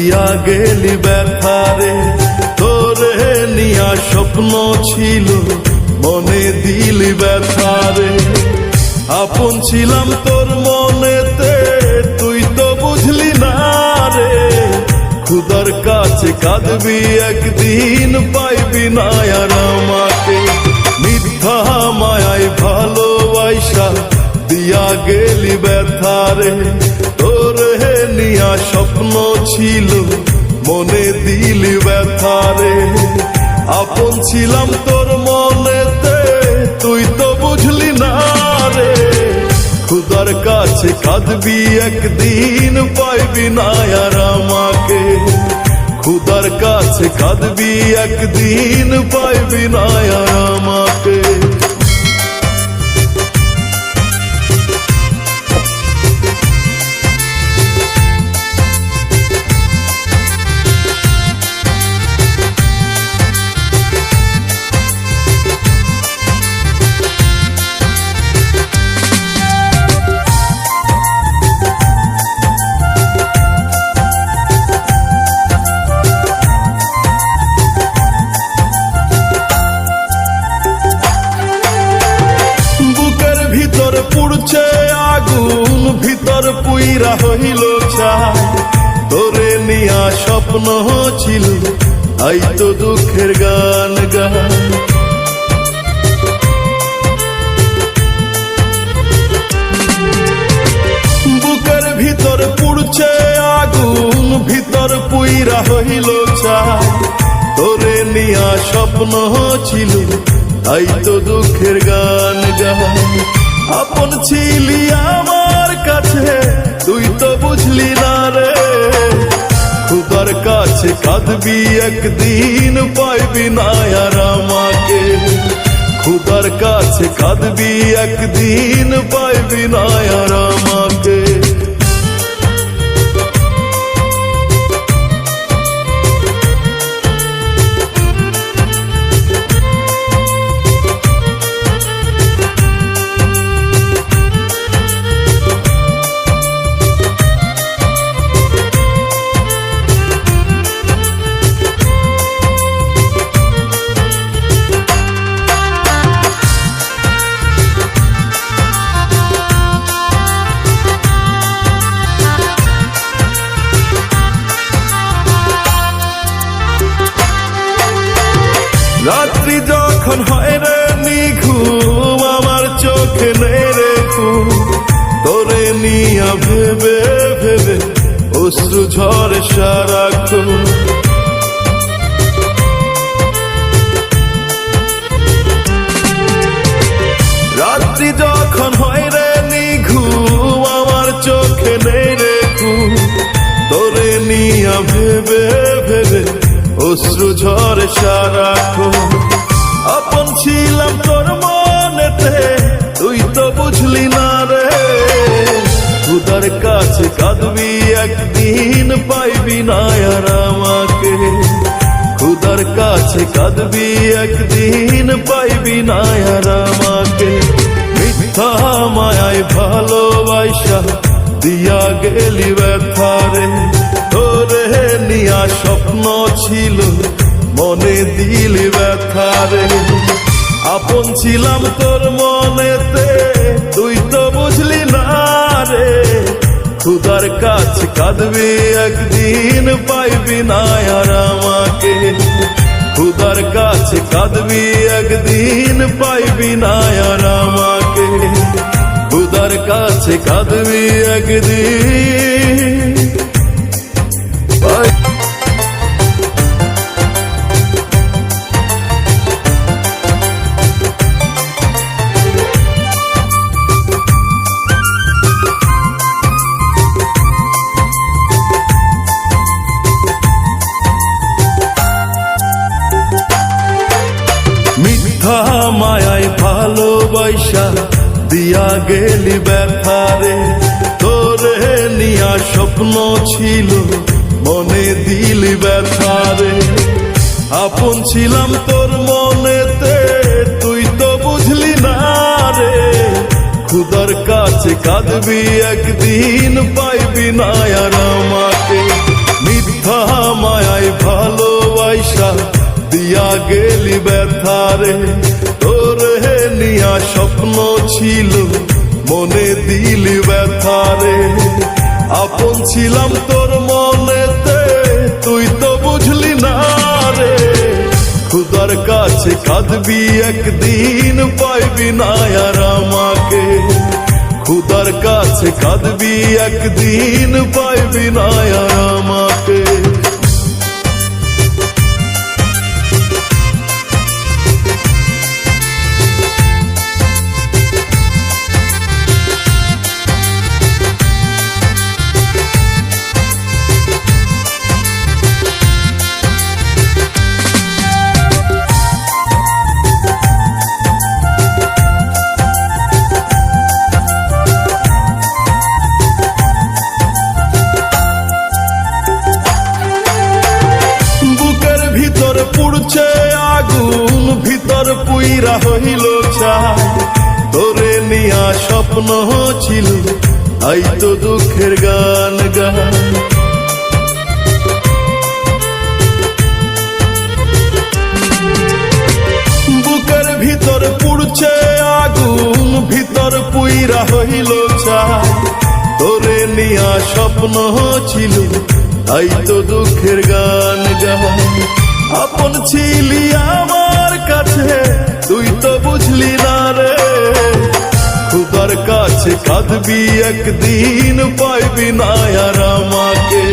দিয়া গেলি ব্যথারে। তোরে নিয়া স্বপ্ন ছিল, মনে দিলি ব্যথারে। আপন ছিলাম তোর মনেতে, তুই তো বুঝলি না রে। খুদার কাছে কাঁদবি একদিন, পাইবি না আর আমাকে। মিথ্যা মায়ায় ভালোবাসা দিয়া গেলি ব্যথারে। তোরে নিয়া স্বপ্ন ছিল, মনে দিলি ব্যথারে। আপন ছিলাম তোর মনেতে, তুই তো বুঝলি না রে। খুদার কাছে কাঁদবি একদিন, পাইবি না আর আমাকে। খুদার কাছে কাঁদবি একদিন, পাইবি না আর আমাকে। পুড়ছে আগুন, ভিতর পুইরা হইল ছাই। তোরে নিয়া স্বপ্ন ছিল, আই তো দুঃখের গান গায়। বুকের ভিতর পুড়ছে আগুন, ভিতর পুইরা হইল ছাই। তোরে নিয়া স্বপ্ন ছিল, আই তো দুঃখের গান গায়। আপন ছিলি আমার কাছে, তুই তো বুঝলি না রে। খুদার কাছে কাঁদবি একদিন, পাইবি না আর আমাকে। খুদার কাছে কাঁদবি একদিন, পাইবি না আর আমাকে। রাত্রি যখন হয় রে নিঘুম, আমার চোখে নেই রে ঘুম। তোরে নিয়া ভেবে ভেবে অশ্রু ঝরে সারাক্ষণ। রাত্রি যখন হয় রে নিঘুম, আমার চোখে নেই রে ঘুম। তোরে নিয়া ভেবে ভেবে অশ্রু ঝরে সারাক্ষণ। আপন ছিলাম তোর মনেতে, তুই তো বুঝলি না রে। খুদার কাছে কাঁদবি একদিন, পাইবি না আর আমাকে। খুদার কাছে কাঁদবি একদিন, পাইবি না আর আমাকে। মিথ্যা মায়ায় ভালোবাসা দিয়া গেলি ব্যথারে। তোরে নিয়া স্বপ্ন ছিল, মনে দিলি ব্যথারে। আপন ছিলাম তোর মনেতে, তুই তো বুঝলি না রে। খুদার কাছে কাঁদবি একদিন, পাইবি না আর আমাকে। খুদার কাছে কাঁদবি একদিন, পাইবি না আর আমাকে। খুদার কাছে কাঁদবি একদিন। মিথ্যা মায়ায় ভালোবাসা দিয়া গেলি ব্যথারে। তোরে নিয়া স্বপ্ন ছিল, মনে দিলি ব্যথারে। আপন ছিলাম তোর মনেতে, তুই তো বুঝলি না রে। খুদার কাছে কাঁদবি একদিন, পাইবি না আর আমাকে। মিথ্যা মিথ্যা মায়ায় ভালোবাসা দিয়া গেলি ব্যথারে। তোরে নিয়া স্বপ্ন ছিল মনে দিলি ব্যথারে। আপন ছিলাম তোর মনেতে তুই তো বুঝলি না রে। খুদার কাছে কাঁদবি একদিন পাইবি না আর আমাকে। খুদার কাছে কাঁদবি একদিন পাইবি না আর আমাকে। ভিতর পুড়ছে আগুন ভিতর পুইরা হইল ছাই। তোরে নিয়া স্বপ্ন ছিল আই তো দুঃখের গান গাই। বুকের ভিতর পুড়ছে আগুন ভিতর পুইরা হইল ছাই। তোরে নিয়া স্বপ্ন ছিল আই তো দুঃখের গান গাই। আপন ছিলি আমার কাছে তুই তো বুঝলি না রে। খুদার কাছে কাঁদবি একদিন পাইবি না আর আমাকে।